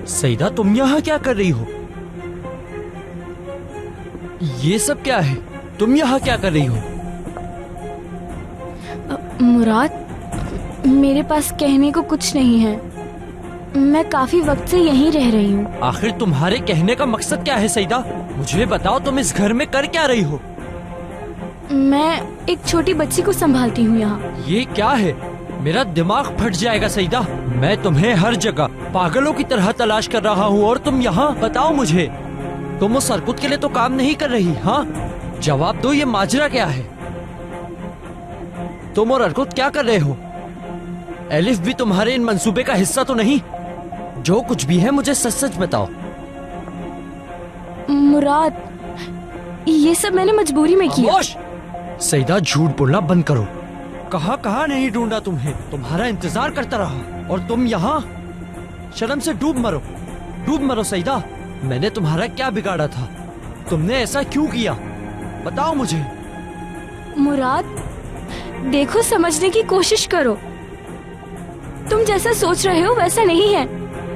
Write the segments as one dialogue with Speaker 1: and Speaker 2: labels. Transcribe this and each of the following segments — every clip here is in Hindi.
Speaker 1: सईदा, तुम यहाँ क्या कर रही हो? ये सब क्या है? तुम यहाँ क्या कर रही हो?
Speaker 2: मुराद, मेरे पास कहने को कुछ नहीं है। मैं काफी वक्त से यहीं रह रही हूँ।
Speaker 1: आखिर तुम्हारे कहने का मकसद क्या है सईदा? मुझे बताओ, तुम इस घर में कर क्या रही हो?
Speaker 2: मैं एक छोटी बच्ची को संभालती हूँ यहाँ।
Speaker 1: ये क्या है? मेरा दिमाग फट जाएगा सईदा। मैं तुम्हें हर जगह पागलों की तरह तलाश कर रहा हूँ और तुम यहाँ? बताओ मुझे, तुम उस सरकुत के लिए तो काम नहीं कर रही? हाँ, जवाब दो, ये माजरा क्या है? तुम और अरकुत क्या कर रहे हो? एलिफ भी तुम्हारे इन मंसूबे का हिस्सा तो नहीं? जो कुछ भी है मुझे सच सच बताओ।
Speaker 2: मुराद, ये सब मैंने मजबूरी में किया।
Speaker 1: खामोश! सईदा, झूठ बोलना बंद करो। कहाँ कहाँ नहीं ढूंढा तुम्हें, तुम्हारा इंतजार करता रहा और तुम यहाँ? शर्म से डूब मरो, डूब मरो सईदा। मैंने तुम्हारा क्या बिगाड़ा था? तुमने ऐसा क्यों किया? बताओ मुझे।
Speaker 2: मुराद, देखो, समझने की कोशिश करो। तुम जैसा सोच रहे हो वैसा नहीं है।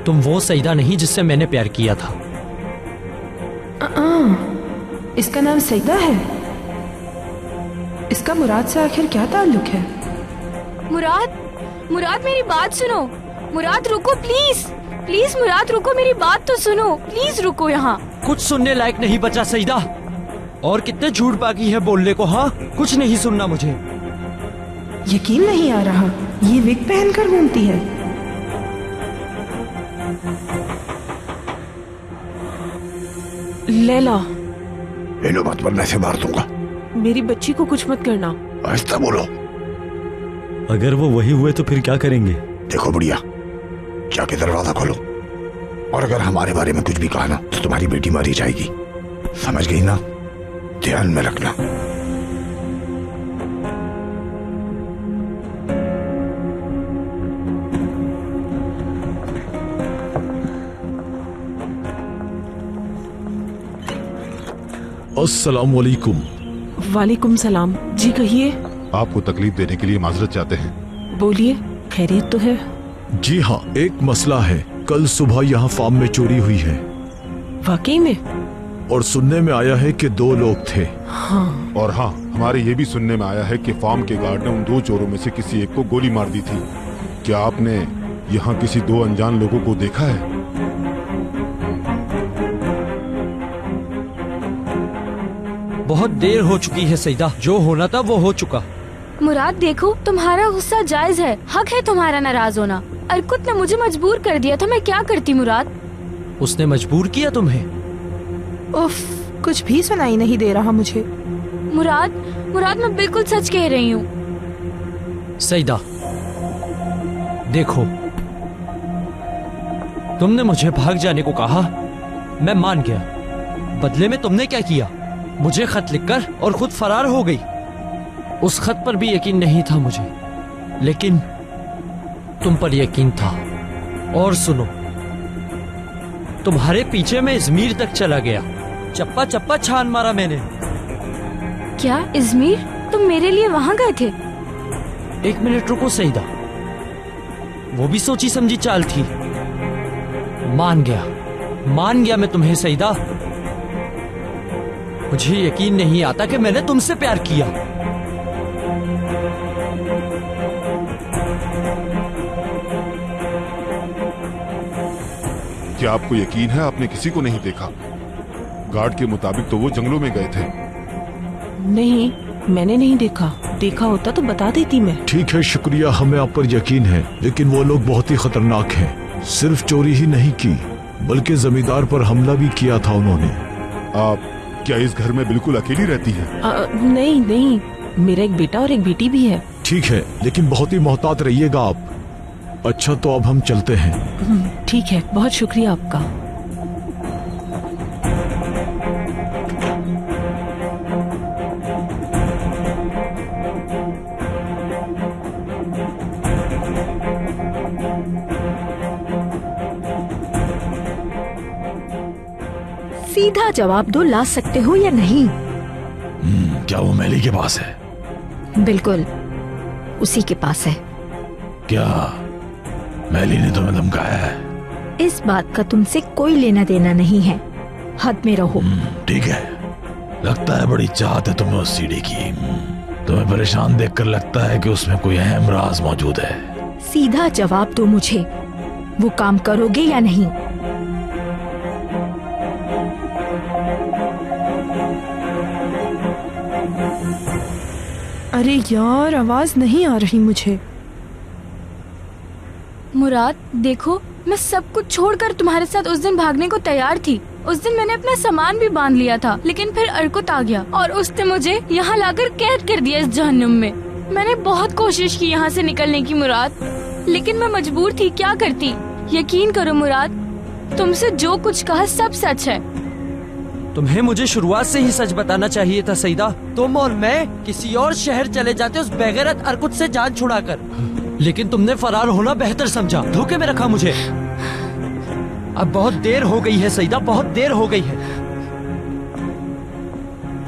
Speaker 1: तुम वो सईदा नहीं जिससे मैंने प्यार किया था।
Speaker 3: इसका नाम सईदा है? इसका मुराद से आखिर क्या ताल्लुक है?
Speaker 2: मुराद, मेरी बात सुनो। मुराद, रुको प्लीज, प्लीज मुराद रुको, मेरी बात तो सुनो, प्लीज रुको यहाँ।
Speaker 1: कुछ सुनने लायक नहीं बचा सईदा। और कितने झूठ बाकी है बोलने को? हाँ, कुछ नहीं सुनना मुझे।
Speaker 3: यकीन नहीं आ रहा, ये विग पहनकर घूमती है। लैला,
Speaker 4: लो मत वरना से मार दूंगा।
Speaker 3: मेरी बच्ची को कुछ मत करना।
Speaker 4: आहिस्ता बोलो।
Speaker 5: अगर वो वही हुए तो फिर क्या करेंगे?
Speaker 4: देखो बुढ़िया, जाके दरवाजा खोलो, और अगर हमारे बारे में कुछ भी कहा ना तो तुम्हारी बेटी मारी जाएगी। समझ गई ना? ध्यान में रखना।
Speaker 6: अस्सलाम वालेकुम।
Speaker 3: वालेकुम सलाम। जी कहिए।
Speaker 6: आपको तकलीफ देने के लिए माजरत चाहते हैं।
Speaker 3: बोलिए, खैरियत तो है?
Speaker 6: जी हाँ, एक मसला है। कल सुबह यहाँ फार्म में चोरी हुई है।
Speaker 3: वाकई में?
Speaker 6: और सुनने में आया है कि 2 लोग थे।
Speaker 3: हाँ।
Speaker 6: और हाँ, हमारे ये भी सुनने में आया है कि फार्म के गार्ड ने उन 2 चोरों में से किसी एक को गोली मार दी थी। क्या आपने यहाँ किसी 2 अनजान लोगों को देखा है?
Speaker 1: बहुत देर हो चुकी है सईदा, जो होना था वो हो चुका।
Speaker 2: मुराद, देखो, तुम्हारा गुस्सा जायज है, हक है तुम्हारा नाराज होना। अरकुत ने मुझे मजबूर कर दिया था, मैं क्या करती मुराद?
Speaker 1: उसने मजबूर किया तुम्हें?
Speaker 3: उफ, कुछ भी सुनाई नहीं दे रहा मुझे।
Speaker 2: मुराद, मैं बिल्कुल सच कह रही हूँ।
Speaker 1: सईदा, देखो, तुमने मुझे भाग जाने को कहा, मैं मान गया। बदले में तुमने क्या किया? मुझे खत लिखकर और खुद फरार हो गई। उस खत पर भी यकीन नहीं था मुझे, लेकिन तुम पर यकीन था। और सुनो, तुम्हारे पीछे मैं इजमीर तक चला गया, चप्पा चप्पा छान मारा मैंने।
Speaker 2: क्या इजमीर? तुम मेरे लिए वहाँ गए थे?
Speaker 1: 1 मिनट रुको सईदा, वो भी सोची समझी चाल थी। मान गया मैं तुम्हें सईदा। मुझे यकीन नहीं आता कि मैंने तुमसे प्यार किया।
Speaker 6: क्या आपको यकीन है आपने किसी को नहीं देखा? गार्ड के मुताबिक तो वो जंगलों में गए थे।
Speaker 3: नहीं, मैंने नहीं देखा। देखा होता तो बता देती मैं।
Speaker 6: ठीक है, शुक्रिया, हमें आप पर यकीन है, लेकिन वो लोग बहुत ही खतरनाक हैं। सिर्फ चोरी ही नहीं की, बल्कि जमींदार पर हमला भी किया था उन्होंने। आप क्या इस घर में बिल्कुल अकेली रहती हैं?
Speaker 3: नहीं, मेरा एक बेटा और एक बेटी भी है।
Speaker 6: ठीक है, लेकिन बहुत ही मोहतात रहिएगा आप। अच्छा, तो अब हम चलते हैं।
Speaker 3: ठीक है, बहुत शुक्रिया आपका।
Speaker 7: सीधा जवाब दो, ला सकते हो या नहीं?
Speaker 4: क्या वो मैली के पास है?
Speaker 7: बिल्कुल, उसी के पास है।
Speaker 4: क्या मैली ने तुम्हें धमकाया है?
Speaker 7: इस बात का तुमसे कोई लेना देना नहीं है, हद में रहो।
Speaker 8: ठीक है, लगता है बड़ी चाहत है तुम्हें उस सीढ़ी की। तुम्हें परेशान देखकर लगता है कि उसमें कोई अहम राज मौजूद है।
Speaker 7: सीधा जवाब दो मुझे, वो काम करोगे या नहीं?
Speaker 3: अरे यार, आवाज नहीं आ रही मुझे।
Speaker 2: मुराद देखो, मैं सब कुछ छोड़कर तुम्हारे साथ उस दिन भागने को तैयार थी। उस दिन मैंने अपना सामान भी बांध लिया था, लेकिन फिर अर्कुत आ गया और उसने मुझे यहाँ लाकर कैद कर दिया इस जहन्नुम में। मैंने बहुत कोशिश की यहाँ से निकलने की मुराद, लेकिन मैं मजबूर थी, क्या करती। यकीन करो मुराद, तुमसे जो कुछ कहा सब सच है।
Speaker 1: तुम्हें मुझे शुरुआत से ही सच बताना चाहिए था सईदा। तुम और मैं किसी और शहर चले जाते उस बेगैरत अर्कुत से जान छुड़ाकर, लेकिन तुमने फरार होना बेहतर समझा, धोखे में रखा मुझे। अब बहुत देर हो गई है सईदा, बहुत देर हो गई है।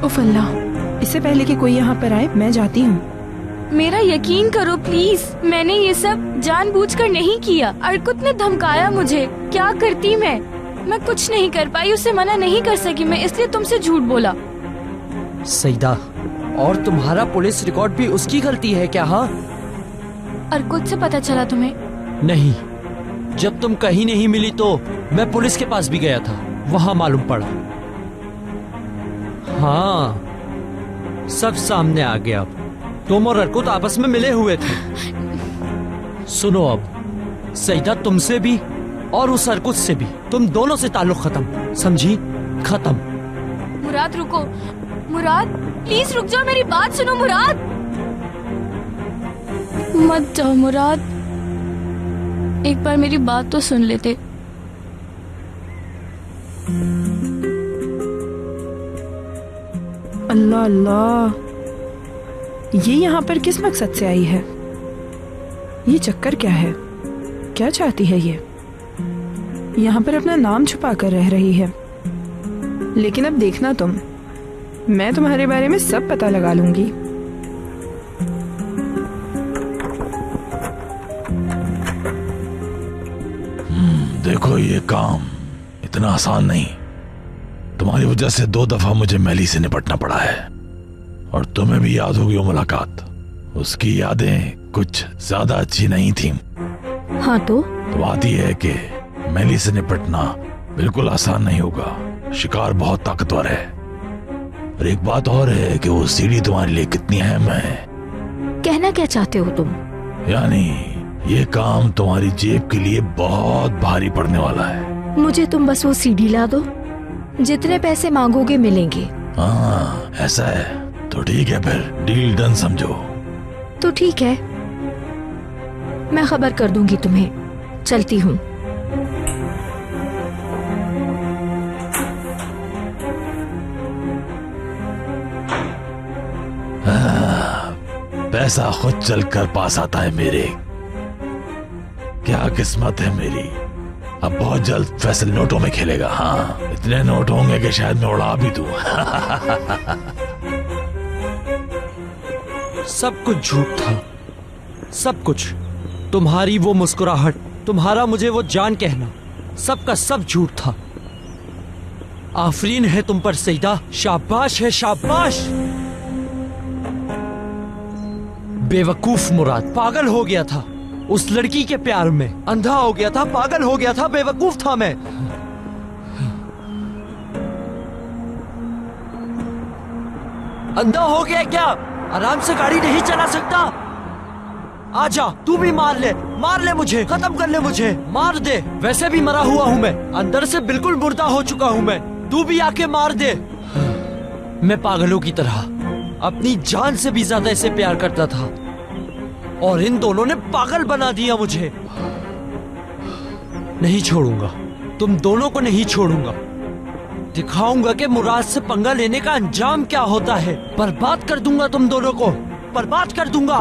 Speaker 3: उफ अल्लाह, इससे पहले कि कोई यहाँ पर आए मैं जाती हूँ।
Speaker 2: मेरा यकीन करो प्लीज, मैंने ये सब जानबूझकर नहीं किया। अर्कुत ने धमकाया मुझे, क्या करती मैं कुछ नहीं कर पाई, उसे मना नहीं कर सकी मैं, इसलिए तुमसे झूठ बोला।
Speaker 1: सईदा, और तुम्हारा पुलिस रिकॉर्ड भी उसकी गलती है क्या? हाँ,
Speaker 2: अर्कुत से पता चला तुम्हें?
Speaker 1: नहीं, जब तुम कहीं नहीं मिली तो मैं पुलिस के पास भी गया था, वहां मालूम पड़ा। हाँ, सब सामने आ गया। अब तुम और अर्कुत आपस में मिले हुए थे। सुनो अब सईदा, तुमसे भी और उस अर्कुत से भी, तुम दोनों से ताल्लुक खत्म, समझी? खत्म।
Speaker 2: मुराद रुको, मुराद प्लीज रुक जाओ, मेरी बात सुनो मुराद। मत जाओ मुराद, एक बार मेरी बात तो सुन लेते।
Speaker 3: अल्लाह अल्लाह, ये यहाँ पर किस मकसद से आई है? ये चक्कर क्या है? क्या चाहती है ये? यहाँ पर अपना नाम छुपा कर रह रही है। लेकिन अब देखना तुम, मैं तुम्हारे बारे में सब पता लगा लूंगी।
Speaker 8: देखो, ये काम इतना आसान नहीं। तुम्हारी वजह से 2 दफा मुझे मैली से निपटना पड़ा है, और तुम्हें भी याद होगी वो मुलाकात। उसकी यादें कुछ ज्यादा अच्छी नहीं थी।
Speaker 7: हाँ तो
Speaker 8: बात यह है कि मैली से निपटना बिल्कुल आसान नहीं होगा। शिकार बहुत ताकतवर है, और एक बात और है कि वो सीढ़ी तुम्हारे लिए कितनी अहम है।
Speaker 7: कहना क्या चाहते हो तुम?
Speaker 8: यानी ये काम तुम्हारी जेब के लिए बहुत भारी पड़ने वाला है।
Speaker 7: मुझे तुम बस वो सीढ़ी ला दो, जितने पैसे मांगोगे मिलेंगे।
Speaker 8: हाँ, ऐसा है तो ठीक है, फिर डील डन समझो।
Speaker 7: तो ठीक है, मैं खबर कर दूंगी तुम्हें। चलती हूँ।
Speaker 8: पैसा खुद चलकर पास आता है मेरे। क्या किस्मत है मेरी। अब बहुत जल्द फैसल नोटों में खेलेगा। हाँ, इतने नोट होंगे कि शायद मैं उड़ा भी दूं।
Speaker 1: सब कुछ झूठ था, सब कुछ। तुम्हारी वो मुस्कुराहट, तुम्हारा मुझे वो जान कहना, सबका सब झूठ था। आफरीन है तुम पर सईदा, शाबाश है, शाबाश। बेवकूफ मुराद, पागल हो गया था उस लड़की के प्यार में, अंधा हो गया था, पागल हो गया था, बेवकूफ था मैं। अंधा हो गया क्या? आराम से गाड़ी नहीं चला सकता? आजा, तू भी मार ले मुझे, खत्म कर ले मुझे, मार दे। वैसे भी मरा हुआ हूँ मैं, अंदर से बिल्कुल मुर्दा हो चुका हूँ मैं। तू भी आके मार दे। मैं पागलों की तरह अपनी जान से भी ज्यादा इसे प्यार करता था, और इन दोनों ने पागल बना दिया मुझे। नहीं छोड़ूंगा, तुम दोनों को नहीं छोड़ूंगा। दिखाऊंगा कि मुराद से पंगा लेने का अंजाम क्या होता है। बर्बाद कर दूंगा तुम दोनों को, बर्बाद कर दूंगा।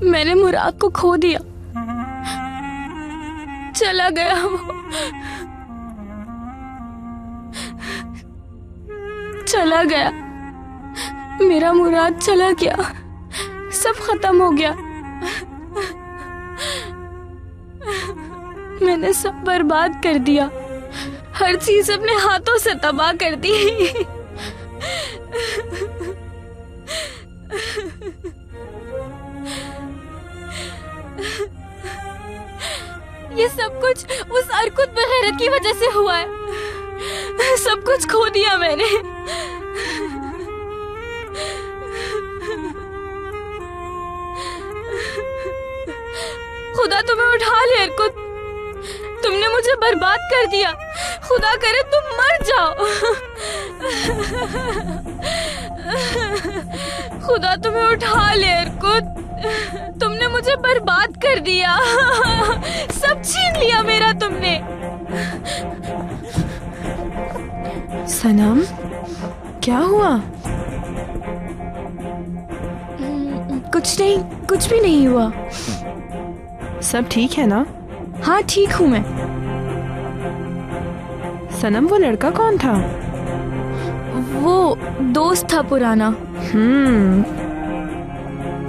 Speaker 2: मैंने मुराद को खो दिया, चला गया वो, चला गया, मेरा मुराद चला गया। सब खत्म हो गया। मैंने सब बर्बाद कर दिया, हर चीज अपने हाथों से तबाह कर दी। ये सब कुछ उस अरकुत बगैरत की वजह से हुआ है। सब कुछ खो दिया मैंने। खुदा तुम्हें उठा ले अरकुत, तुमने मुझे बर्बाद कर दिया। खुदा करे तुम मर जाओ। खुदा तुम्हें उठा ले अरकुत, तुमने मुझे बर्बाद कर दिया। सब छीन लिया मेरा तुमने।
Speaker 3: सनम, क्या हुआ?
Speaker 2: कुछ नहीं, कुछ भी नहीं हुआ।
Speaker 3: सब ठीक है ना?
Speaker 2: हाँ ठीक हूँ मैं।
Speaker 3: सनम, वो लड़का कौन था?
Speaker 2: वो दोस्त था पुराना।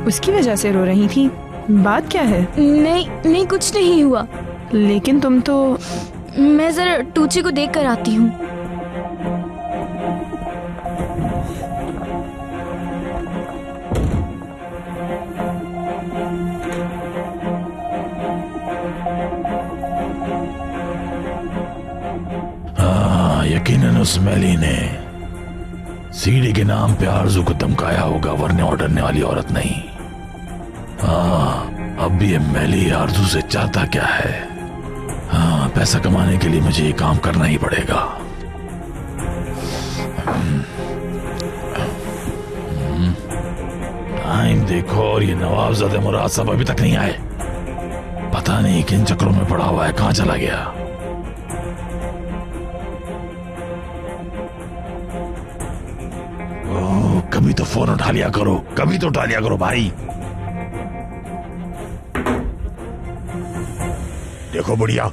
Speaker 3: उसकी वजह से रो रही थी? बात क्या है?
Speaker 2: नहीं नहीं, कुछ नहीं हुआ।
Speaker 3: लेकिन तुम तो...
Speaker 2: मैं जरा टूची को देख कर आती हूँ।
Speaker 8: यकीनन उस मैली ने सीढ़ी के नाम पे आरजू को धमकाया होगा, वरने ऑर्डरने वाली औरत नहीं। हाँ, अब भी ये मैली आरजू से चाहता क्या है? हाँ, पैसा कमाने के लिए मुझे ये काम करना ही पड़ेगा। टाइम देखो, और ये नवाबजादे मुराद साहब अभी तक नहीं आए। पता नहीं किन चक्रों में पड़ा हुआ है, कहां चला गया। कभी तो फोन उठा लिया करो, कभी तो उठा लिया करो भाई।
Speaker 4: देखो बुढ़िया,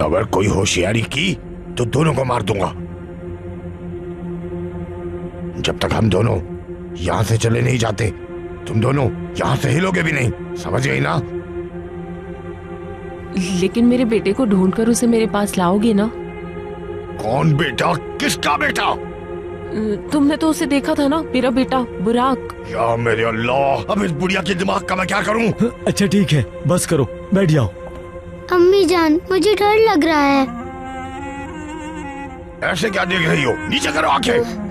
Speaker 4: अगर कोई होशियारी की तो दोनों को मार दूंगा। जब तक हम दोनों यहां से चले नहीं जाते, तुम दोनों यहां से हिलोगे भी नहीं, समझ गई ना?
Speaker 9: लेकिन मेरे बेटे को ढूंढकर उसे मेरे पास लाओगे ना?
Speaker 4: कौन बेटा? किसका बेटा?
Speaker 9: तुमने तो उसे देखा था ना, मेरा बेटा बुराक।
Speaker 4: या मेरे अल्लाह, अब इस बुढ़िया के दिमाग का मैं क्या करूं?
Speaker 5: अच्छा ठीक है, बस करो, बैठ जाओ।
Speaker 10: अम्मी जान, मुझे डर लग रहा है।
Speaker 4: ऐसे क्या देख रही हो? नीचे करो आंखें।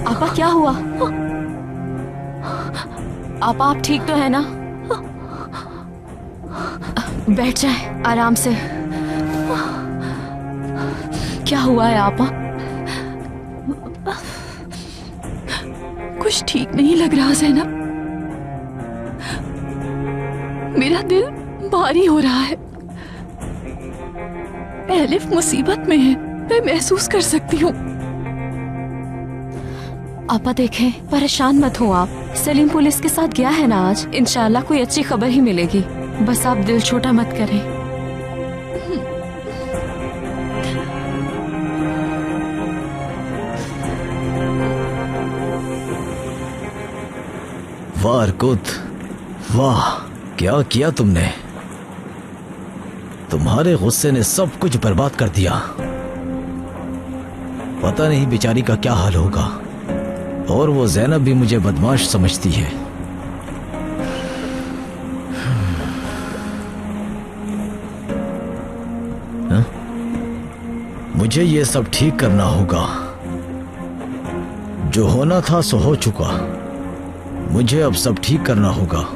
Speaker 9: आपा, क्या हुआ? आपा, आप ठीक तो है ना? बैठ जाए आराम से। क्या हुआ है आपा?
Speaker 11: कुछ ठीक नहीं लग रहा ज़ैनब, मेरा दिल भारी हो रहा है। एलिफ मुसीबत में है, मैं महसूस कर सकती हूँ।
Speaker 9: आपा देखें, परेशान मत हो आप। सलीम पुलिस के साथ गया है ना आज, इंशाल्लाह कोई अच्छी खबर ही मिलेगी। बस आप दिल छोटा मत करें।
Speaker 5: वाह अरकुत, वाह, क्या किया तुमने। तुम्हारे गुस्से ने सब कुछ बर्बाद कर दिया। पता नहीं बेचारी का क्या हाल होगा। और वो ज़ैनब भी मुझे बदमाश समझती है। हा? मुझे ये सब ठीक करना होगा। जो होना था सो हो चुका। मुझे अब सब ठीक करना होगा।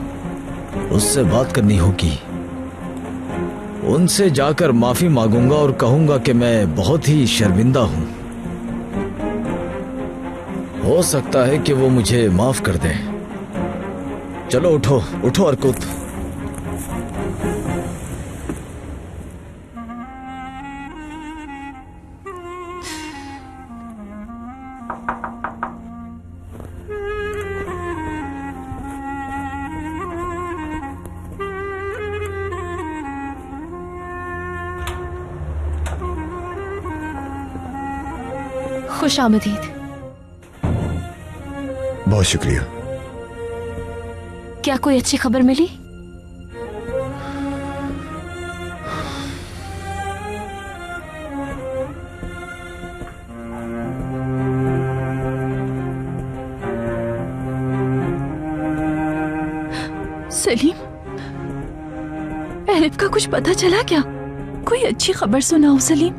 Speaker 5: उससे बात करनी होगी। उनसे जाकर माफी मांगूंगा और कहूंगा कि मैं बहुत ही शर्मिंदा हूं। हो सकता है कि वो मुझे माफ कर दें। चलो उठो उठो अर्कुत।
Speaker 9: खुश आमदीद।
Speaker 4: बहुत शुक्रिया।
Speaker 9: क्या कोई अच्छी खबर मिली?
Speaker 11: सलीम, एलिफ का कुछ पता चला क्या? कोई अच्छी खबर सुनाओ सलीम।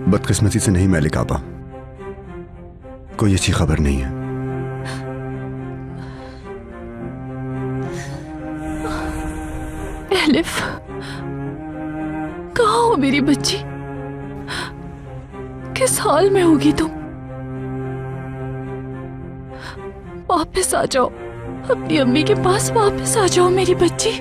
Speaker 12: बदकिस्मती से नहीं मैलिक आपा, कोई अच्छी खबर नहीं है।
Speaker 11: एलिफ, कहाँ हो मेरी बच्ची? किस हाल में होगी तुम? वापस आ जाओ, अपनी अम्मी के पास वापस आ जाओ मेरी बच्ची।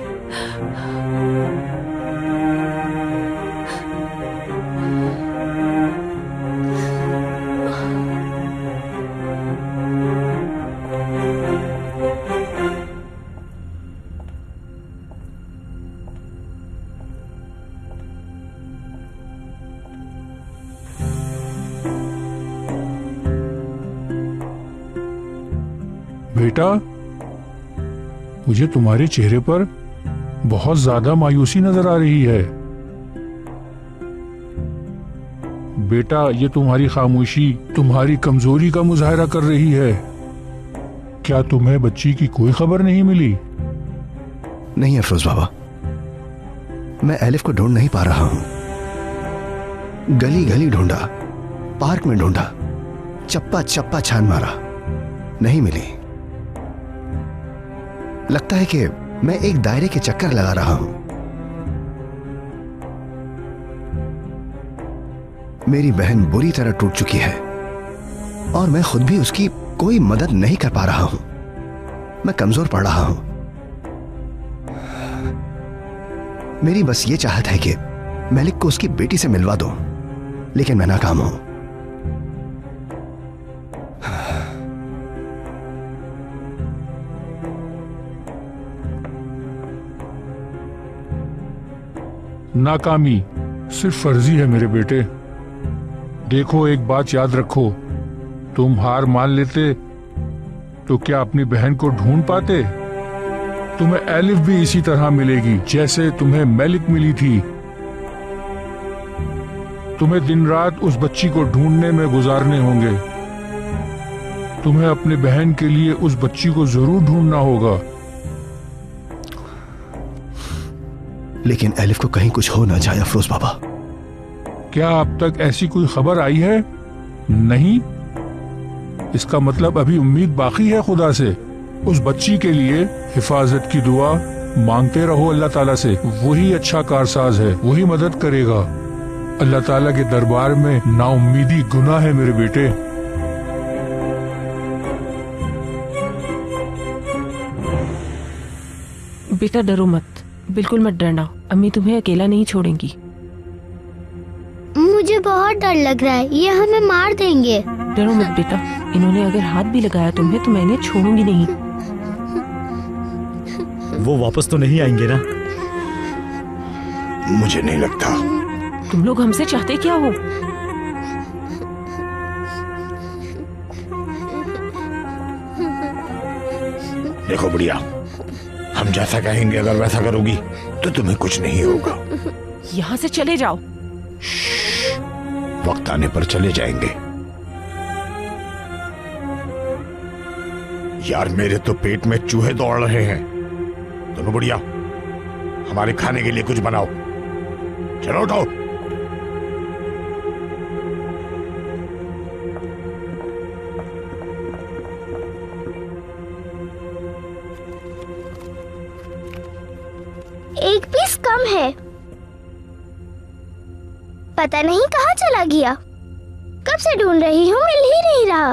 Speaker 13: बेटा, मुझे तुम्हारे चेहरे पर बहुत ज्यादा मायूसी नजर आ रही है। बेटा, ये तुम्हारी खामोशी तुम्हारी कमजोरी का मुजाहरा कर रही है। क्या तुम्हें बच्ची की कोई खबर नहीं मिली?
Speaker 12: नहीं अफरोज बाबा, मैं एलिफ को ढूंढ नहीं पा रहा हूं। गली गली ढूंढा, पार्क में ढूंढा, चप्पा चप्पा छान मारा, नहीं मिली। लगता है कि मैं एक दायरे के चक्कर लगा रहा हूं। मेरी बहन बुरी तरह टूट चुकी है और मैं खुद भी उसकी कोई मदद नहीं कर पा रहा हूं। मैं कमजोर पड़ रहा हूं। मेरी बस ये चाहत है कि मैलिक को उसकी बेटी से मिलवा दो, लेकिन मैं नाकाम हूं।
Speaker 13: नाकामी सिर्फ फर्जी है मेरे बेटे। देखो, एक बात याद रखो, तुम हार मान लेते तो क्या अपनी बहन को ढूंढ पाते? तुम्हें एलिफ भी इसी तरह मिलेगी जैसे तुम्हें मैलिक मिली थी। तुम्हें दिन रात उस बच्ची को ढूंढने में गुजारने होंगे। तुम्हें अपनी बहन के लिए उस बच्ची को जरूर ढूंढना होगा।
Speaker 12: लेकिन एलिफ को कहीं कुछ हो ना जाए अफरोज बाबा।
Speaker 13: क्या अब तक ऐसी कोई खबर आई है? नहीं? इसका मतलब अभी उम्मीद बाकी है खुदा से। उस बच्ची के लिए हिफाजत की दुआ मांगते रहो अल्लाह ताला से। वही अच्छा कारसाज है, वही मदद करेगा। अल्लाह ताला के दरबार में नाउम्मीदी गुनाह है मेरे बेटे।
Speaker 3: बेटा डरो मत, बिल्कुल मत डरना। अम्मी तुम्हें अकेला नहीं छोड़ेंगी।
Speaker 10: मुझे बहुत डर लग रहा है, ये हमें मार देंगे।
Speaker 3: डरो मत बेटा, इन्होंने अगर हाथ भी लगाया तुम्हें तो मैं इन्हें छोड़ूंगी नहीं।
Speaker 1: वो वापस तो नहीं आएंगे ना?
Speaker 4: मुझे नहीं लगता।
Speaker 3: तुम लोग हमसे चाहते क्या हो?
Speaker 4: देखो बुढ़िया, हम जैसा कहेंगे अगर वैसा करोगी तो तुम्हें कुछ नहीं होगा।
Speaker 3: यहाँ से चले जाओ।
Speaker 4: वक्त आने पर चले जाएंगे। यार, मेरे तो पेट में चूहे दौड़ रहे हैं। दोनों बुढ़िया, हमारे खाने के लिए कुछ बनाओ। चलो उठो।
Speaker 10: एक पीस कम है, पता नहीं कहाँ चला गया। कब से ढूंढ रही हूँ, मिल ही नहीं रहा।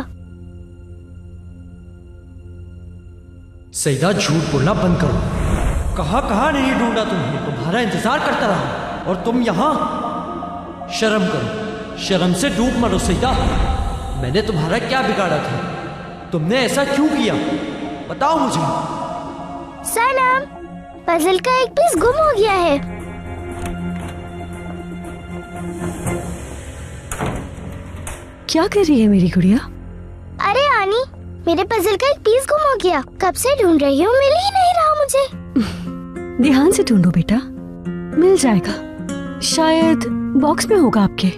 Speaker 1: सईदा झूठ बोलना बंद करो। कहाँ नहीं ढूंढा तुम्हें, तुम्हारा इंतजार करता रहा और तुम यहाँ। शर्म करो, शर्म से डूब मरो सईदा। मैंने तुम्हारा क्या बिगाड़ा था? तुमने ऐसा क्यों किया? बताओ मुझे।
Speaker 10: सनम, पजल का एक पीस गुम हो गया है।
Speaker 7: क्या कर रही है मेरी गुड़िया?
Speaker 10: अरे आनी, मेरे पजल का एक पीस गुम हो गया। कब से ढूंढ रही हूँ, मिल ही नहीं रहा मुझे।
Speaker 7: ध्यान से ढूंढो बेटा, मिल जाएगा। शायद बॉक्स में होगा आपके।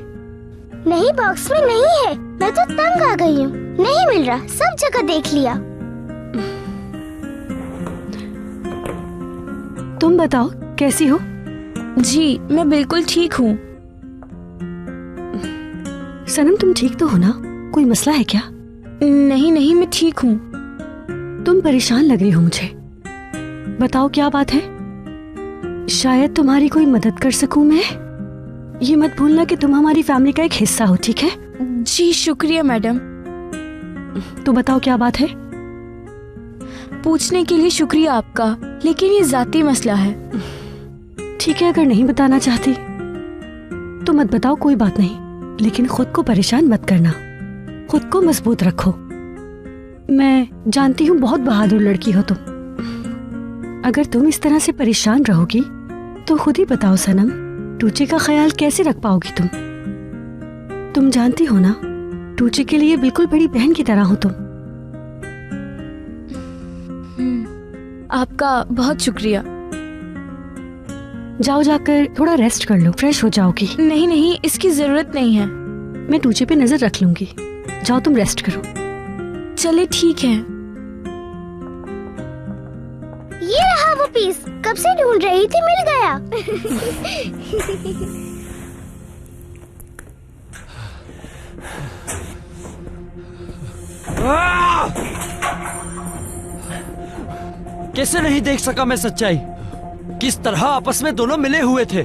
Speaker 10: नहीं, बॉक्स में नहीं है। मैं तो तंग आ गई हूँ, नहीं मिल रहा, सब जगह देख लिया।
Speaker 7: तुम बताओ कैसी हो?
Speaker 2: जी मैं बिल्कुल ठीक हूँ।
Speaker 7: सनम तुम ठीक तो हो ना? कोई मसला है क्या?
Speaker 2: नहीं मैं ठीक हूँ।
Speaker 7: तुम परेशान लग रही हो मुझे। बताओ क्या बात है? शायद तुम्हारी कोई मदद कर सकूं मैं। ये मत भूलना कि तुम हमारी फैमिली का एक हिस्सा हो, ठीक है?
Speaker 2: जी शुक्रिया मैडम।
Speaker 7: तो बताओ क्या बात है?
Speaker 2: पूछने के लिए शुक्रिया आपका, लेकिन ये जाती मसला है।
Speaker 7: ठीक है, अगर नहीं बताना चाहती तो मत बताओ, कोई बात नहीं। लेकिन खुद को परेशान मत करना, खुद को मजबूत रखो। मैं जानती हूँ बहुत बहादुर लड़की हो तुम। अगर तुम इस तरह से परेशान रहोगी तो खुद ही बताओ सनम, टूचे का ख्याल कैसे रख पाओगी तुम? तुम जानती हो ना, टूचे के लिए बिल्कुल बड़ी बहन की तरह हो तुम।
Speaker 2: आपका बहुत शुक्रिया।
Speaker 7: जाओ, जाकर थोड़ा रेस्ट कर लो, फ्रेश हो जाओगी।
Speaker 2: नहीं इसकी जरूरत नहीं है।
Speaker 7: मैं टूचे पे नजर रख लूंगी। जाओ तुम रेस्ट करो।
Speaker 2: चले ठीक है।
Speaker 10: ये रहा वो पीस, कब से ढूंढ रही थी, मिल गया।
Speaker 1: कैसे नहीं देख सका मैं सच्चाई? किस तरह आपस में दोनों मिले हुए थे।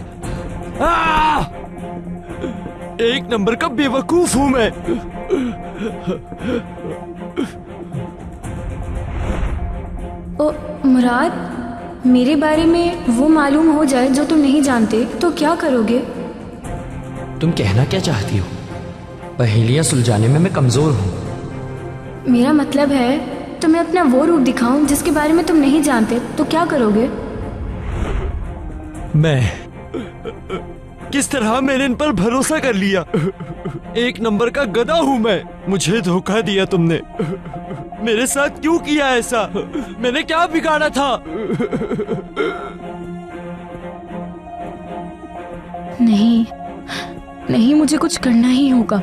Speaker 1: एक नंबर का बेवकूफ हूं मैं।
Speaker 2: ओ मुराद, मेरे बारे में वो मालूम हो जाए जो तुम नहीं जानते तो क्या करोगे?
Speaker 1: तुम कहना क्या चाहती हो? पहेलियां सुलझाने में मैं कमजोर हूँ।
Speaker 2: मेरा मतलब है तुम्हें अपना वो रूप दिखाऊं जिसके बारे में तुम नहीं जानते तो क्या करोगे?
Speaker 1: मैं किस तरह मैंने इन पर भरोसा कर लिया। एक नंबर का गधा हूं मैं। मुझे धोखा दिया तुमने। मेरे साथ क्यों किया ऐसा? मैंने क्या बिगाड़ा था?
Speaker 2: नहीं मुझे कुछ करना ही होगा।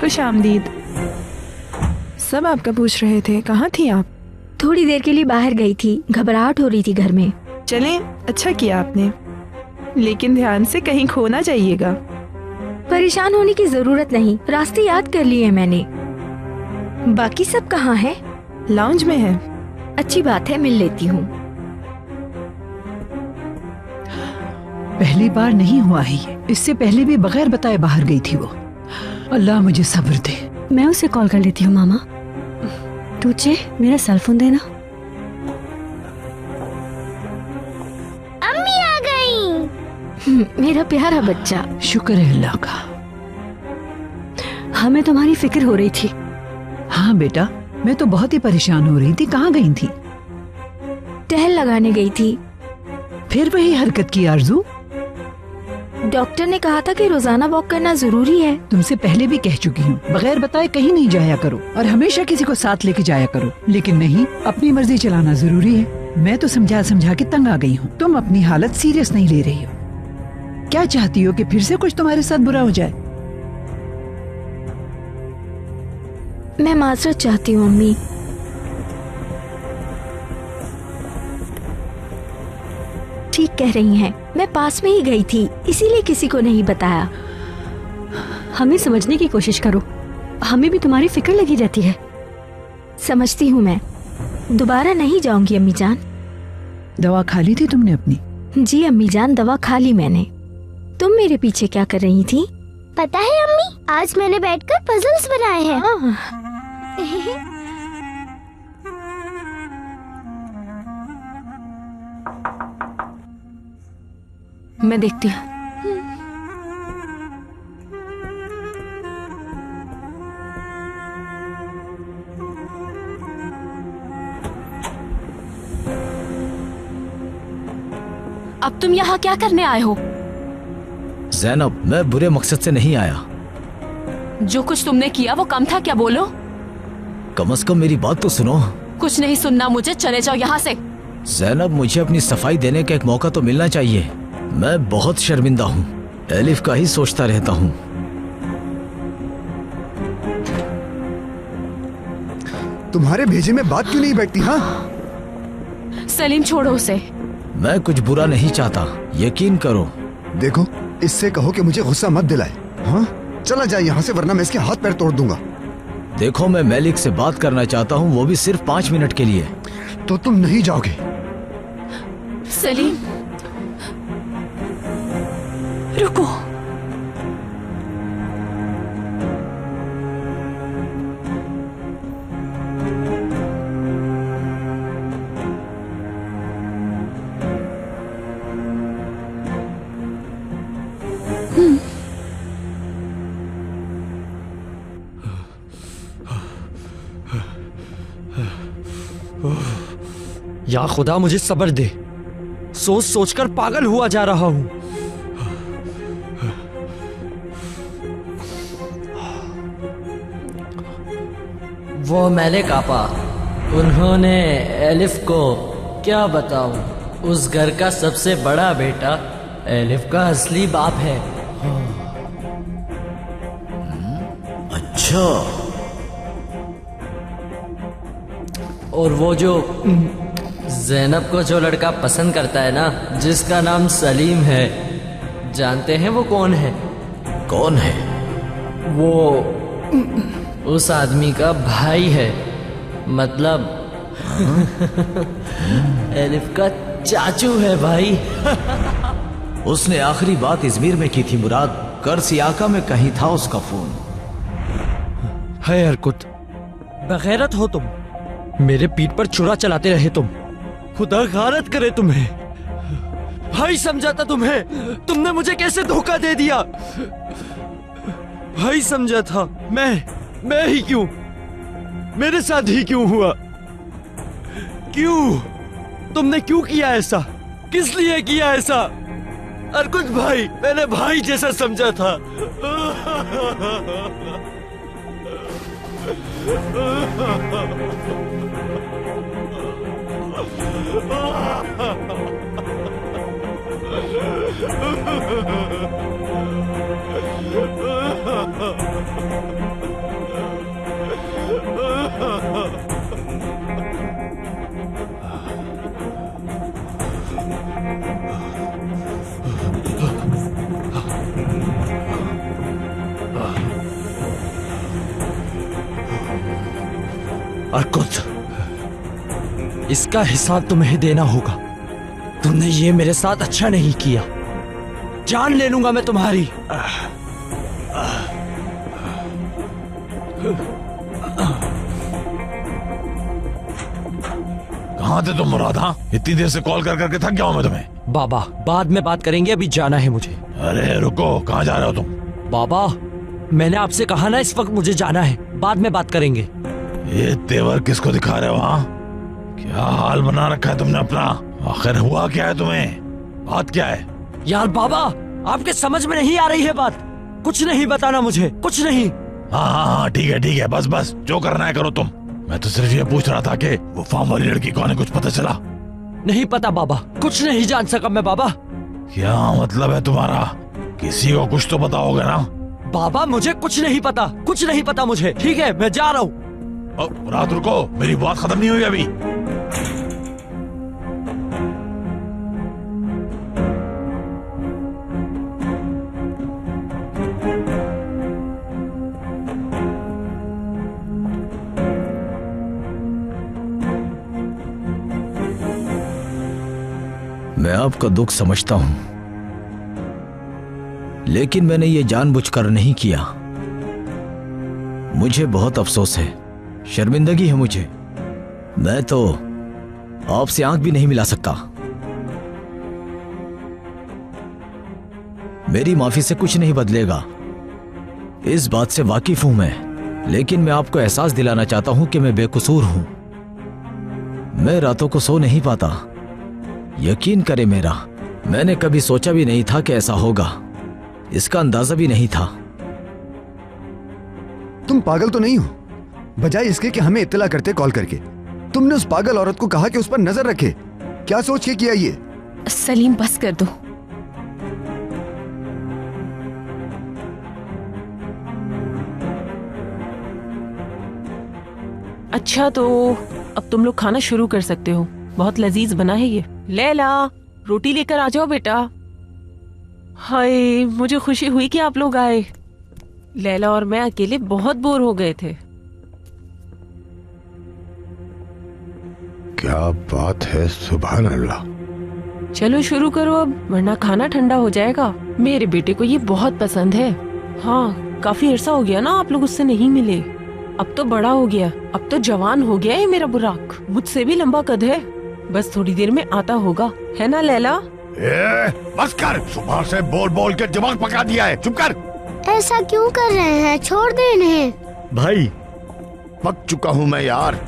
Speaker 3: खुश आमदीद। सब आपका पूछ रहे थे, कहाँ थी आप?
Speaker 7: थोड़ी देर के लिए बाहर गई थी, घबराहट हो रही थी घर में।
Speaker 3: चलें, अच्छा किया आपने, लेकिन ध्यान से कहीं खो ना जाइएगा।
Speaker 7: परेशान होने की जरूरत नहीं, रास्ते याद कर लिए मैंने। बाकी सब कहाँ है?
Speaker 3: लाउंज में है।
Speaker 7: अच्छी बात है, मिल लेती हूँ।
Speaker 14: पहली बार नहीं हुआ है ये, इससे पहले भी बगैर बताए बाहर गई थी वो। अल्लाह मुझे सब्र दे।
Speaker 7: मैं उसे कॉल कर लेती हूँ। मामा टूचे, मेरा सेल फोन देना।
Speaker 10: अम्मी आ गई।
Speaker 7: मेरा प्यारा बच्चा।
Speaker 14: शुक्र है अल्लाह का।
Speaker 7: हमें तुम्हारी फिक्र हो रही थी।
Speaker 14: हाँ बेटा, मैं तो बहुत ही परेशान हो रही थी। कहाँ गई थी?
Speaker 2: टहल लगाने गई थी।
Speaker 14: फिर वही हरकत की आरजू?
Speaker 2: डॉक्टर ने कहा था कि रोजाना वॉक करना जरूरी है।
Speaker 14: तुमसे पहले भी कह चुकी हूँ, बगैर बताए कहीं नहीं जाया करो और हमेशा किसी को साथ लेके जाया करो। लेकिन नहीं, अपनी मर्जी चलाना जरूरी है। मैं तो समझा समझा के तंग आ गई हूँ। तुम अपनी हालत सीरियस नहीं ले रही हो। क्या चाहती हो कि फिर से कुछ तुम्हारे साथ बुरा हो जाए?
Speaker 2: मैं माजरत चाहती हूँ अम्मी।
Speaker 7: ठीक कह रही हैं, मैं पास में ही गई थी, इसीलिए किसी को नहीं बताया। हमें समझने की कोशिश करो, हमें भी तुम्हारी फिक्र लगी रहती है।
Speaker 2: समझती हूँ मैं, दोबारा नहीं जाऊंगी अम्मी जान।
Speaker 14: दवा खा ली थी तुमने अपनी?
Speaker 2: जी अम्मी जान, दवा खा ली मैंने। तुम मेरे पीछे क्या कर रही थी?
Speaker 10: पता है अम्मी, आज मैंने बैठकर पजल्स बनाए हैं।
Speaker 9: मैं देखती हूँ। अब तुम यहाँ क्या करने आए हो?
Speaker 5: ज़ैनब, मैं बुरे मकसद से नहीं आया।
Speaker 9: जो कुछ तुमने किया वो कम था क्या? बोलो।
Speaker 5: कम से कम मेरी बात तो सुनो।
Speaker 9: कुछ नहीं सुनना मुझे, चले जाओ यहाँ से।
Speaker 5: ज़ैनब, मुझे अपनी सफाई देने का एक मौका तो मिलना चाहिए। मैं बहुत शर्मिंदा हूँ, एलिफ का ही सोचता रहता हूँ।
Speaker 12: तुम्हारे भेजे में बात क्यों नहीं बैठती? हाँ
Speaker 9: सलीम, छोड़ो उसे।
Speaker 5: मैं कुछ बुरा नहीं चाहता, यकीन करो।
Speaker 12: देखो, इससे कहो कि मुझे गुस्सा मत दिलाए। हाँ, चला जाए यहाँ से, वरना मैं इसके हाथ पैर तोड़ दूंगा।
Speaker 5: देखो, मैं मैलिक से बात करना चाहता हूँ, वो भी सिर्फ 5 मिनट के लिए।
Speaker 12: तो तुम नहीं जाओगे?
Speaker 9: सलीम, रुको।
Speaker 1: या खुदा मुझे सब्र दे, सोच सोचकर पागल हुआ जा रहा हूं। वो मैलिक आपा, उन्होंने एलिफ को क्या बताऊं, उस घर का सबसे बड़ा बेटा एलिफ का असली बाप है।
Speaker 5: अच्छा।
Speaker 1: और वो जो ज़ैनब को जो लड़का पसंद करता है ना, जिसका नाम सलीम है, जानते हैं वो कौन है?
Speaker 5: कौन है?
Speaker 1: वो उस आदमी का भाई है, मतलब एलिफ का चाचू है भाई।
Speaker 5: उसने आखिरी बात इजमीर में की थी मुराद, करसियाका में कहीं था उसका फोन।
Speaker 1: है हरकुत, बगैरत हो तुम, मेरे पीठ पर छुरा चलाते रहे तुम। खुदा गारत करे तुम्हें, भाई समझा था तुम्हें, तुमने मुझे कैसे धोखा दे दिया। भाई समझा था मैं ही क्यों, मेरे साथ ही क्यों हुआ? क्यों? तुमने क्यों किया ऐसा? किस लिए किया ऐसा? हरकुत भाई, मैंने भाई जैसा समझा था। अर्कुत, इसका हिसाब तुम्हें देना होगा। तुमने ये मेरे साथ अच्छा नहीं किया, जान ले लूंगा मैं तुम्हारी।
Speaker 8: कहाँ थे तुम मुराद? हाँ, इतनी देर से कॉल कर करके थक गया हूं मैं तुम्हें।
Speaker 1: बाबा, बाद में बात करेंगे, अभी जाना है मुझे।
Speaker 8: अरे रुको, कहाँ जा रहे हो तुम?
Speaker 1: बाबा, मैंने आपसे कहा ना, इस वक्त मुझे जाना है, बाद में बात करेंगे।
Speaker 8: ये तेवर किसको दिखा रहे हो? हाँ, क्या हाल बना रखा है तुमने अपना? आखिर हुआ क्या है तुम्हें? बात क्या है?
Speaker 1: यार बाबा, आपके समझ में नहीं आ रही है बात। कुछ नहीं बताना मुझे, कुछ नहीं।
Speaker 8: हाँ, ठीक है, बस बस, जो करना है करो तुम। मैं तो सिर्फ ये पूछ रहा था कि वो फार्म वाली लड़की कौन है, कुछ पता चला?
Speaker 1: नहीं पता बाबा, कुछ नहीं जान सका मैं बाबा।
Speaker 8: क्या मतलब है तुम्हारा? किसी को कुछ तो पता होगा ना?
Speaker 1: बाबा मुझे कुछ नहीं पता, कुछ नहीं पता मुझे। ठीक है, मैं जा रहा हूँ।
Speaker 8: रात रुको, मेरी बात खत्म नहीं हुई अभी।
Speaker 5: मैं आपका दुख समझता हूं, लेकिन मैंने ये जानबूझकर नहीं किया। मुझे बहुत अफसोस है, शर्मिंदगी है मुझे। मैं तो आपसे आंख भी नहीं मिला सकता। मेरी माफी से कुछ नहीं बदलेगा, इस बात से वाकिफ हूं मैं, लेकिन मैं आपको एहसास दिलाना चाहता हूं कि मैं बेकसूर हूं। मैं रातों को सो नहीं पाता। यकीन करें मेरा, मैंने कभी सोचा भी नहीं था कि ऐसा होगा, इसका अंदाजा भी नहीं था।
Speaker 12: तुम पागल तो नहीं हो? बजाय इसके कि हमें इत्तला करते कॉल करके, तुमने उस पागल औरत को कहा कि उस पर नजर रखे। क्या सोच के किया ये?
Speaker 9: सलीम बस कर दो।
Speaker 15: अच्छा तो अब तुम लोग खाना शुरू कर सकते हो, बहुत लजीज बना है ये। लैला रोटी लेकर आ जाओ बेटा। हाय मुझे खुशी हुई कि आप लोग आए। लैला और मैं अकेले बहुत बोर हो गए थे।
Speaker 4: क्या बात है, सुभान अल्लाह।
Speaker 15: चलो शुरू करो अब, वरना खाना ठंडा हो जाएगा। मेरे बेटे को ये बहुत पसंद है। हाँ काफी अरसा हो गया ना आप लोग उससे नहीं मिले। अब तो बड़ा हो गया, अब तो जवान हो गया है मेरा बुराक, मुझसे भी लंबा कद है। बस थोड़ी देर में आता होगा, है ना लैला?
Speaker 4: बस कर, सुबह से बोल बोल के दिमाग पका दिया है, चुप कर।
Speaker 10: ऐसा क्यों कर रहे हैं, छोड़ दे इन्हें।
Speaker 4: भाई पक चुका हूँ मैं यार।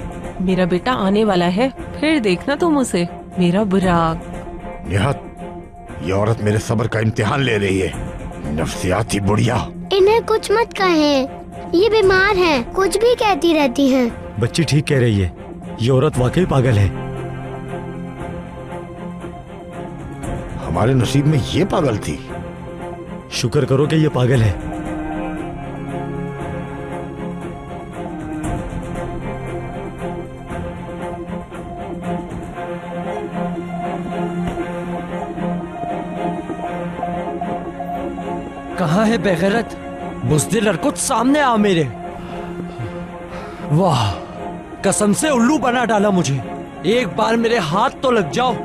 Speaker 15: मेरा बेटा आने वाला है, फिर देखना तुम उसे, मेरा बुराक।
Speaker 4: निहात, ये औरत मेरे सब्र का इम्तिहान ले रही है, नफसियाती बुढ़िया।
Speaker 10: इन्हें कुछ मत कहें, ये बीमार हैं, कुछ भी कहती रहती हैं।
Speaker 1: बच्ची ठीक कह रही है, ये औरत वाकई पागल है।
Speaker 4: हमारे नसीब में ये पागल थी।
Speaker 1: शुक्र करो कि ये पागल है। कहाँ है बेगैरत, बुज़दिल लड़कों, सामने आ मेरे। वाह, कसम से उल्लू बना डाला मुझे। एक बार मेरे हाथ तो लग जाओ।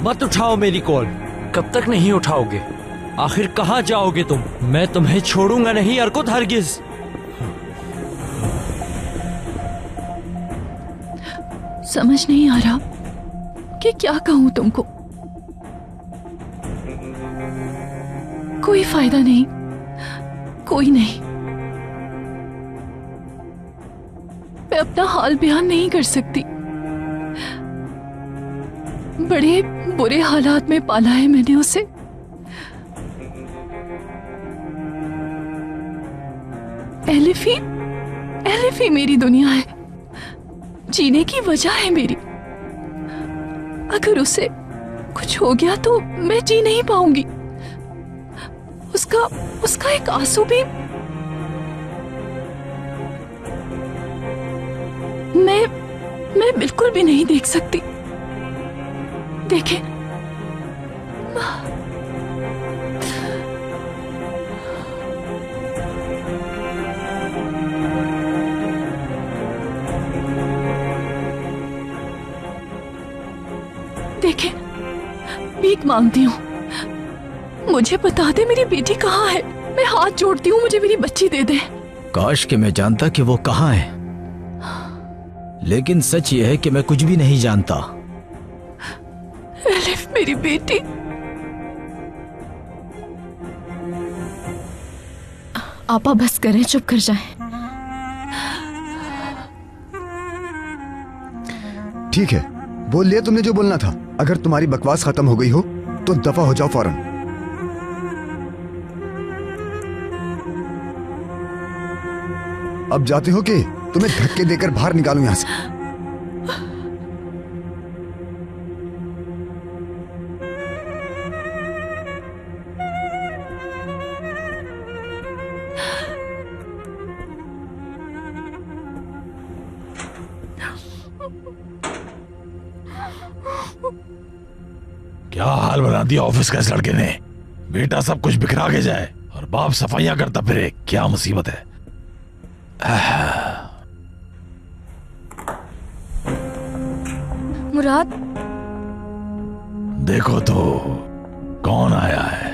Speaker 1: मत उठाओ मेरी कॉल। कब तक नहीं उठाओगे? आखिर कहाँ जाओगे तुम? मैं तुम्हें छोड़ूंगा नहीं अरकुत, हरगिज।
Speaker 11: समझ नहीं आ रहा कि क्या कहूं तुमको। कोई फायदा नहीं, कोई नहीं। मैं अपना हाल बयान नहीं कर सकती। बड़े बुरे हालात में पाला है मैंने उसे। एलिफ ही मेरी दुनिया है, जीने की वजह है मेरी। अगर उसे कुछ हो गया तो मैं जी नहीं पाऊंगी। उसका एक आंसू भी मैं बिल्कुल भी नहीं देख सकती। देखे देखे, भीख मांगती हूँ, मुझे बता दे मेरी बेटी कहाँ है। मैं हाथ जोड़ती हूँ, मुझे मेरी बच्ची दे दे।
Speaker 5: काश कि मैं जानता कि वो कहाँ है, लेकिन सच ये है कि मैं कुछ भी नहीं जानता।
Speaker 11: एलिफ मेरी बेटी।
Speaker 9: आपा बस करें, चुप कर जाएं।
Speaker 12: ठीक है, बोल लिया तुमने जो बोलना था। अगर तुम्हारी बकवास खत्म हो गई हो तो दफा हो जाओ फौरन। अब जाते हो कि तुम्हें धक्के देकर बाहर निकालूं यहां से?
Speaker 8: क्या हाल बना दिया ऑफिस का इस लड़के ने। बेटा सब कुछ बिखरा के जाए और बाप सफाइयां करता फिरे, क्या मुसीबत है।
Speaker 2: मुराद,
Speaker 8: देखो तो कौन आया है।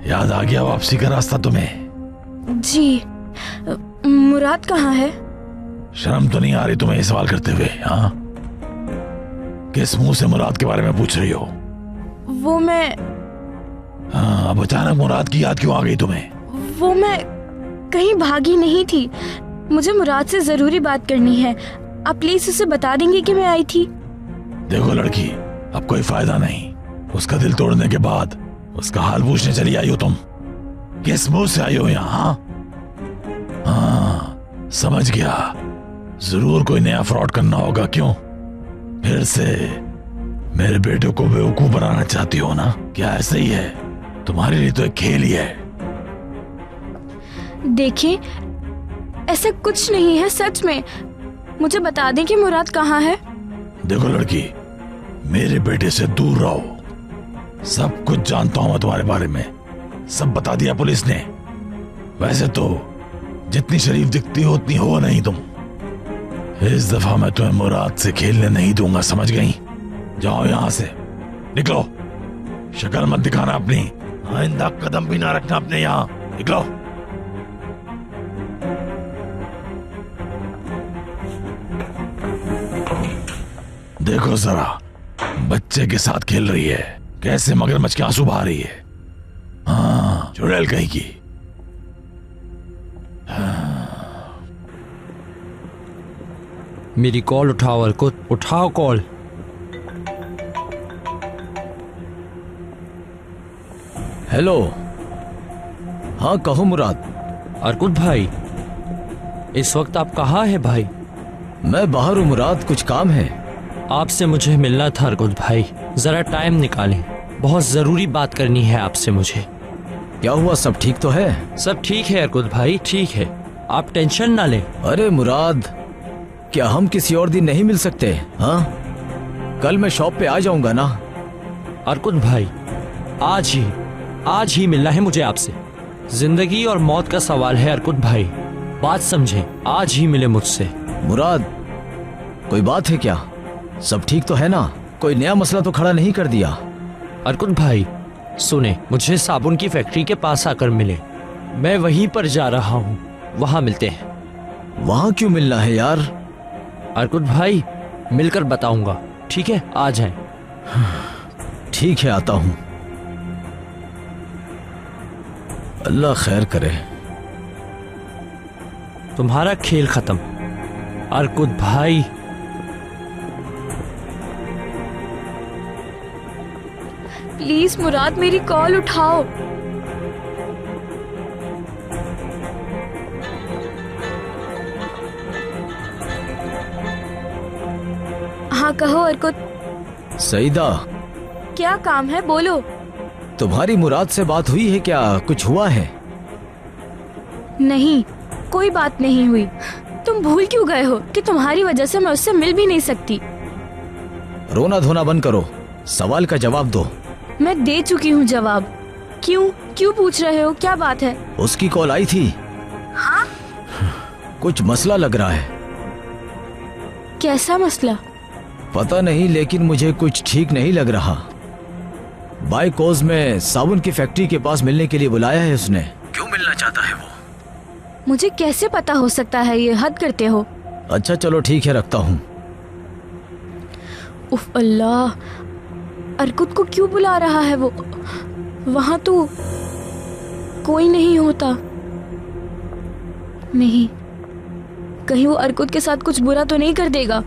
Speaker 8: याद आ गया वापसी का रास्ता तुम्हें?
Speaker 2: जी, मुराद कहाँ है?
Speaker 8: शर्म तो नहीं आ रही तुम्हें ये सवाल करते हुए? हाँ, किस मुंह से मुराद के बारे में पूछ रही हो?
Speaker 2: वो मैं
Speaker 8: हाँ, अब अचानक मुराद की याद क्यों आ गई तुम्हें?
Speaker 2: वो मैं कहीं भागी नहीं थी। मुझे मुराद से जरूरी बात करनी है। आप प्लीज उसे बता देंगे कि मैं आई थी?
Speaker 8: देखो लड़की, अब कोई फायदा नहीं। उसका दिल तोड़ने के बाद उसका हाल पूछने चली आई हो तुम। किस मुंह से आई हो यहाँ? हाँ, समझ गया। जरूर कोई नया फ्रॉड करना होगा। क्यों? फिर से मेरे बेटे को बेवकूफ बनाना चाहती हो ना? क्या ऐसा ही है? तुम्हारे लिए तो एक खेल ही है।
Speaker 2: देखिए, ऐसा कुछ नहीं है, सच में। मुझे बता दें कि मुराद कहाँ है?
Speaker 8: देखो लड़की, मेरे बेटे से दूर रहो। सब कुछ जानता हूं मैं तुम्हारे बारे में। सब बता दिया पुलिस ने। वैसे तो जितनी शरीफ दिखती हो उतनी हो नहीं तुम। इस दफा मैं तुम्हें मुराद से खेलने नहीं दूंगा, समझ गई? जाओ यहां से, निकलो। शक्ल मत दिखाना अपनी। आइंदा कदम भी ना रखना अपने यहाँ। निकलो। देखो जरा, बच्चे के साथ खेल रही है, कैसे मगरमच्छ के आंसू बहा रही है। हाँ, चुड़ैल कहीं की।
Speaker 1: मेरी कॉल उठाओ अर्कुत, उठाओ कॉल।
Speaker 5: हेलो। हाँ कहो मुराद।
Speaker 1: अर्कुत भाई, इस वक्त आप कहाँ हैं भाई?
Speaker 5: मैं बाहर हूँ मुराद, कुछ काम है?
Speaker 1: आपसे मुझे मिलना था अर्कुत भाई, जरा टाइम निकालें। बहुत जरूरी बात करनी है आपसे मुझे।
Speaker 5: क्या हुआ, सब ठीक तो है?
Speaker 1: सब ठीक है अर्कुत भाई, ठीक है, आप टेंशन ना लें।
Speaker 5: अरे मुराद, क्या हम किसी और दिन नहीं मिल सकते? हाँ, कल मैं शॉप पे आ जाऊंगा ना।
Speaker 1: अर्कुत भाई, आज ही मिलना है मुझे आपसे। जिंदगी और मौत का सवाल है अर्कुत भाई, बात समझें। आज ही मिले मुझसे।
Speaker 5: मुराद, कोई बात है क्या? सब ठीक तो है ना? कोई नया मसला तो खड़ा नहीं कर दिया?
Speaker 1: अर्कुत भाई सुने, मुझे साबुन की फैक्ट्री के पास आकर मिले। मैं वहीं पर जा रहा हूँ, वहां मिलते हैं।
Speaker 5: वहां क्यों मिलना है यार?
Speaker 1: अर्कुत भाई, मिलकर बताऊंगा, ठीक है? आ जाएं।
Speaker 5: ठीक है, आता हूँ। अल्लाह खैर करे।
Speaker 1: तुम्हारा खेल खत्म अर्कुत भाई।
Speaker 2: प्लीज मुराद, मेरी कॉल उठाओ। हाँ कहो अर्कुत।
Speaker 5: सईदा,
Speaker 2: क्या काम है, बोलो।
Speaker 5: तुम्हारी मुराद से बात हुई है क्या? कुछ हुआ है?
Speaker 2: नहीं, कोई बात नहीं हुई। तुम भूल क्यों गए हो कि तुम्हारी वजह से मैं उससे मिल भी नहीं सकती?
Speaker 5: रोना धोना बंद करो, सवाल का जवाब दो।
Speaker 2: मैं दे चुकी हूँ जवाब। क्यों पूछ रहे हो, क्या बात है?
Speaker 5: उसकी कॉल आई थी।
Speaker 2: हाँ?
Speaker 5: कुछ मसला लग रहा है।
Speaker 2: कैसा मसला?
Speaker 5: पता नहीं, लेकिन मुझे कुछ ठीक नहीं लग रहा। बाइकोज में साबुन की फैक्ट्री के पास मिलने के लिए बुलाया है उसने। क्यों मिलना चाहता है वो?
Speaker 2: मुझे कैसे पता हो सकता है, ये हद करते हो।
Speaker 5: अच्छा चलो ठीक है, रखता हूँ।
Speaker 2: उफ अल्लाह, अर्कुत को क्यों बुला रहा है वो? वहां तो कोई नहीं होता। नहीं, कहीं वो अर्कुत के साथ कुछ बुरा तो नहीं कर देगा।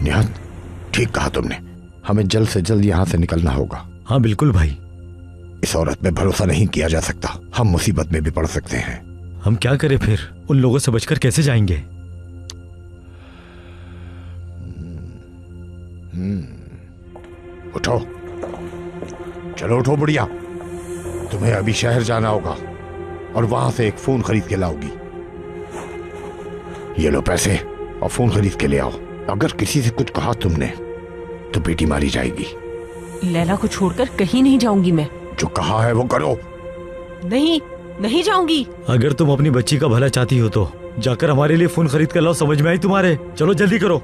Speaker 4: निहाल, ठीक कहा तुमने। हमें जल्द से जल्द यहाँ से निकलना होगा।
Speaker 12: हाँ बिल्कुल भाई।
Speaker 4: इस औरत पे भरोसा नहीं किया जा सकता, हम मुसीबत में भी पड़ सकते हैं।
Speaker 12: हम क्या करें फिर? उन लोगों से बचकर कैसे जाएंगे?
Speaker 4: उठो, चलो उठो बुढ़िया। तुम्हें अभी शहर जाना होगा और वहां से एक फोन खरीद के लाओगी। ये लो पैसे और फोन खरीद के ले आओ। अगर किसी से कुछ कहा तुमने तो बेटी मारी जाएगी।
Speaker 15: लैला को छोड़कर कहीं नहीं जाऊंगी मैं।
Speaker 4: जो कहा है वो करो।
Speaker 15: नहीं, नहीं जाऊंगी।
Speaker 5: अगर तुम अपनी बच्ची का भला चाहती हो तो जाकर हमारे लिए फोन खरीद कर लाओ। समझ में आई तुम्हारे? चलो जल्दी करो।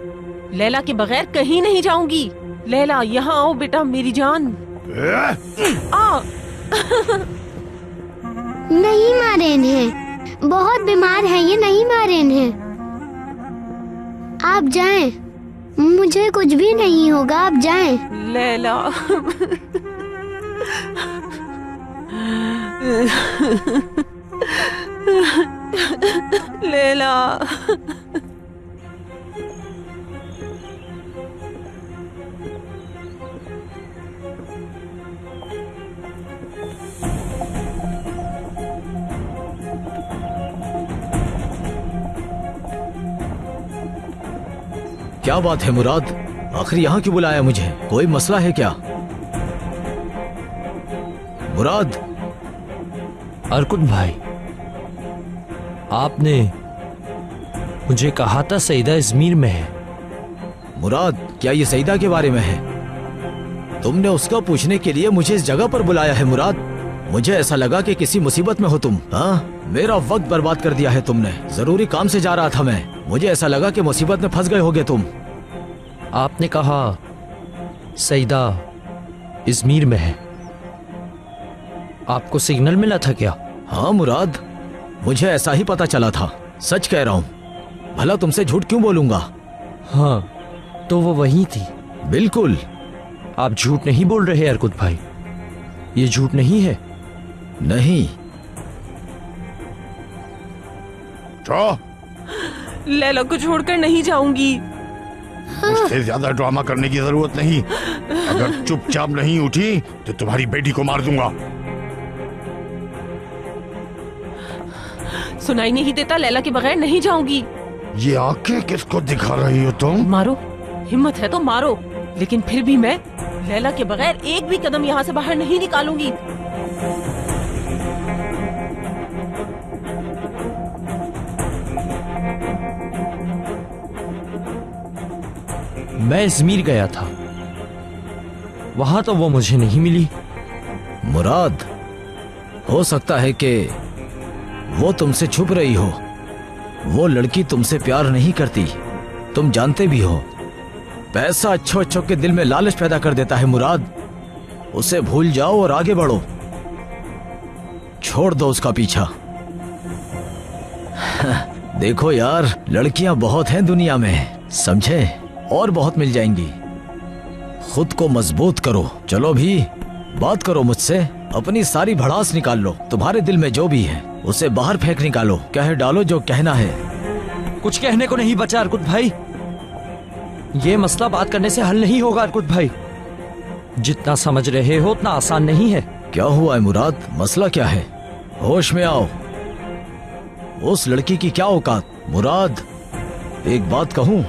Speaker 15: लैला के बगैर कहीं नहीं जाऊंगी। लैला यहाँ आओ बेटा, मेरी जान। आ
Speaker 10: नहीं मारे इन्हें, बहुत बीमार है ये, नहीं मारे इन्हें। आप जाएं, मुझे कुछ भी नहीं होगा, आप जाएं।
Speaker 15: लैला लैला
Speaker 5: क्या बात है मुराद, आखिर यहाँ क्यों बुलाया मुझे? कोई मसला है क्या? मुराद।
Speaker 1: अर्कुत भाई, आपने मुझे कहा था सईदा इजमीर में है।
Speaker 5: मुराद, क्या ये सईदा के बारे में है? तुमने उसका पूछने के लिए मुझे इस जगह पर बुलाया है मुराद? मुझे ऐसा लगा कि किसी मुसीबत में हो तुम। हाँ, मेरा वक्त बर्बाद कर दिया है तुमने। जरूरी काम से जा रहा था मैं, मुझे ऐसा लगा कि मुसीबत में फंस गए होगे तुम।
Speaker 1: आपने कहा सईदा इजमीर में है, आपको सिग्नल मिला था क्या?
Speaker 5: हाँ मुराद, मुझे ऐसा ही पता चला था। सच कह रहा हूँ, भला तुमसे झूठ क्यों बोलूंगा?
Speaker 1: हाँ, तो वो वहीं थी।
Speaker 5: बिल्कुल।
Speaker 1: आप झूठ नहीं बोल रहे अर्कुत भाई, ये झूठ नहीं है।
Speaker 5: नहीं।
Speaker 15: लैला को छोड़कर नहीं जाऊंगी।
Speaker 4: मुझसे ज्यादा ड्रामा करने की जरूरत नहीं। अगर चुपचाप नहीं उठी तो तुम्हारी बेटी को मार दूंगा।
Speaker 15: सुनाई नहीं देता, लैला के बगैर नहीं जाऊंगी।
Speaker 4: ये आंखें किसको दिखा रही हो तुम?
Speaker 15: मारो, हिम्मत है तो मारो, लेकिन फिर भी मैं लैला के बगैर एक भी कदम यहाँ से बाहर नहीं निकालूंगी।
Speaker 1: मैं इजमीर गया था, वहां तो वो मुझे नहीं मिली।
Speaker 5: मुराद, हो सकता है कि वो तुमसे छुप रही हो। वो लड़की तुमसे प्यार नहीं करती, तुम जानते भी हो। पैसा अच्छों अच्छों के दिल में लालच पैदा कर देता है मुराद। उसे भूल जाओ और आगे बढ़ो, छोड़ दो उसका पीछा। देखो यार, लड़कियां बहुत हैं दुनिया में, समझे? और बहुत मिल जाएंगी। खुद को मजबूत करो। चलो भी, बात करो मुझसे, अपनी सारी भड़ास निकाल लो। तुम्हारे दिल में जो भी है उसे बाहर फेंक निकालो, कह डालो जो कहना है।
Speaker 1: कुछ कहने को नहीं बचा अर्कुत भाई। ये मसला बात करने से हल नहीं होगा अर्कुत भाई। जितना समझ रहे हो उतना आसान नहीं है।
Speaker 5: क्या हुआ है मुराद? मसला क्या है? होश में आओ। उस लड़की की क्या औकात? मुराद, एक बात कहूं,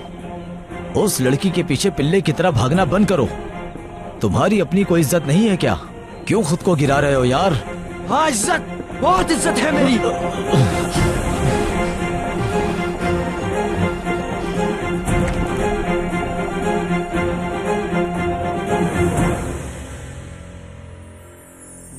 Speaker 5: उस लड़की के पीछे पिल्ले की तरह भागना बंद करो। तुम्हारी अपनी कोई इज्जत नहीं है क्या? क्यों खुद को गिरा रहे हो यार?
Speaker 1: हाँ, इज्जत, बहुत इज्जत है मेरी।